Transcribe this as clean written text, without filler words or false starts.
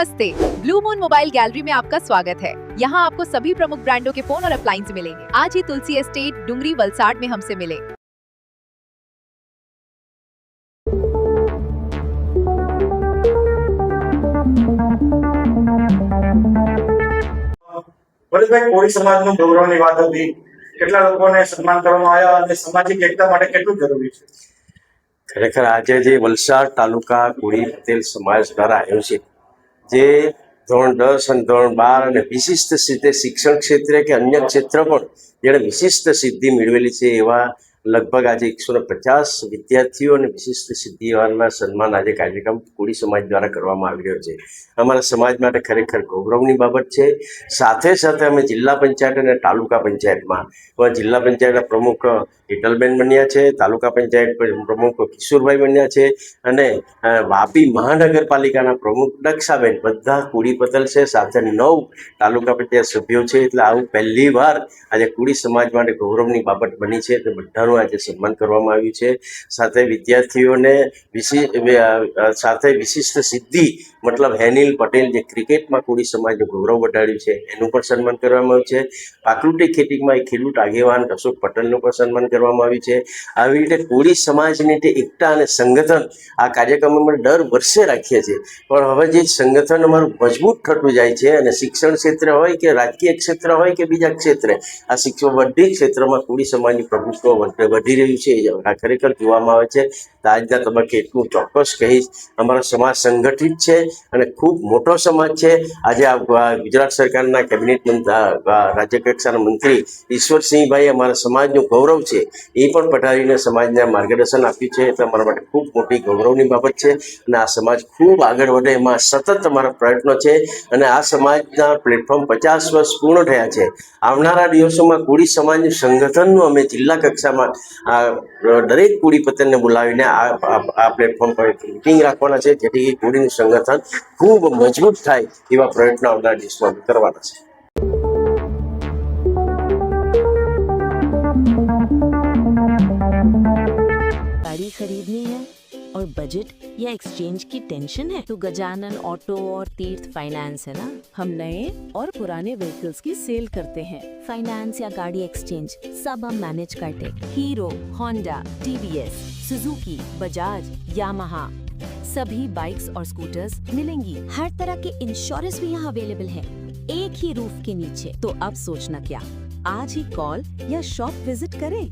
नमस्ते, blue moon mobile gallery में आपका स्वागत है। यहाँ आपको सभी प्रमुख ब्रांडों के फोन और अप्लायंस मिलेंगे। आज ही तुलसी एस्टेट डुंगरी वलसाड में हमसे मिले। પરેશભાઈ, કોળી સમાજનું ગૌરવની વાત હતી, કેટલા લોકોને સન્માન કરવામાં આવ્યા અને સામાજિક એકતા માટે કેટલું જરૂરી છે? ખરેખર આજે જે વલસાડ તાલુકા કોળી પટેલ સમાજ દ્વારા આયોજિત જે ધોરણ 10 અને ધોરણ 12 અને વિશિષ્ટ રીતે શિક્ષણ ક્ષેત્રે કે અન્ય ક્ષેત્ર પણ જેણે વિશિષ્ટ સિદ્ધિ મેળવેલી છે એવા લગભગ આજે 150 વિદ્યાર્થીઓ અને વિશિષ્ટ સિદ્ધિવાળાના સન્માન આજે કાર્યક્રમ કોળી સમાજ દ્વારા કરવામાં આવી રહ્યો છે. અમારા સમાજ માટે ખરેખર ગૌરવની બાબત છે. સાથે સાથે અમે જિલ્લા પંચાયત અને તાલુકા પંચાયતમાં જિલ્લા પંચાયતના પ્રમુખ હિટલબેન બન્યા છે, તાલુકા પંચાયત પ્રમુખ કિશોરભાઈ બન્યા છે અને વાપી મહાનગરપાલિકાના પ્રમુખ દક્ષાબેન બધા કોળી પટેલ છે. સાથે 9 તાલુકા પંચાયત સભ્યો છે. એટલે આવું પહેલી વાર આજે કોળી સમાજ માટે ગૌરવની બાબત બની છે. તો બધાનું આજે સન્માન કરવામાં આવ્યું છે. સાથે વિદ્યાર્થીઓને સાથે વિશિષ્ટ સિદ્ધિ મતલબ હેનિલ પટેલ જે ક્રિકેટમાં કોળી સમાજનું ગૌરવ વધાર્યું છે એનું પણ સન્માન કરવામાં આવ્યું છે. પ્રાકૃતિક ખેતીમાં એક ખેડૂત આગેવાન અશોક પટેલનું પણ સન્માન કરવામાં આવ્યું છે. આવી રીતે કોળી સમાજની તે એકતા અને સંગઠન આ કાર્યક્રમ અમે દર વર્ષે રાખીએ છીએ. પણ હવે જે સંગઠન અમારું મજબૂત થતું જાય છે અને શિક્ષણ ક્ષેત્ર હોય કે રાજકીય ક્ષેત્ર હોય કે બીજા ક્ષેત્રે આ શિક્ષણ બધી ક્ષેત્રમાં કોળી સમાજની પ્રભુત્વ વધી રહ્યું છે. આ ખરેખર જોવામાં આવે છે. તો આજના તબક્કે એટલું ચોક્કસ કહીશ, અમારો સમાજ સંગઠિત છે અને ખૂબ મોટો સમાજ છે. આજે આ ગુજરાત સરકારના કેબિનેટ રાજ્ય કક્ષાના મંત્રી ઈશ્વરસિંહભાઈ અમારા સમાજનું ગૌરવ છે એ પણ પધારીને સમાજને માર્ગદર્શન આપ્યું છે. એટલે અમારા માટે ખૂબ મોટી ગૌરવની બાબત છે અને આ સમાજ ખૂબ આગળ વધે એમાં સતત અમારા પ્રયત્નો છે. અને આ સમાજના પ્લેટફોર્મ 50 વર્ષ પૂર્ણ થયા છે. આવનારા દિવસોમાં કોળી સમાજનું સંગઠનનું અમે જિલ્લા કક્ષામાં દરેક કોળી પટેલને બોલાવીને આ પ્લેટફોર્મ પર મિટિંગ રાખવાના છે, જેથી કોળીનું સંગઠન ખૂબ મજબૂત થાય એવા પ્રયત્નો આવનારા દિવસમાં કરવાના છે. गाड़ी खरीदनी है और बजट या एक्सचेंज की टेंशन है तो गजानन ऑटो और तीर्थ फाइनेंस है ना। हम नए और पुराने व्हीकल्स की सेल करते हैं। फाइनेंस या गाड़ी एक्सचेंज सब हम मैनेज करते। Hero, Honda, TVS, Suzuki, Bajaj, Yamaha सभी बाइक्स और स्कूटर्स मिलेंगी। हर तरह के इंश्योरेंस भी यहाँ अवेलेबल है एक ही रूफ के नीचे। तो अब सोचना क्या, आज ही कॉल या शॉप विजिट करें।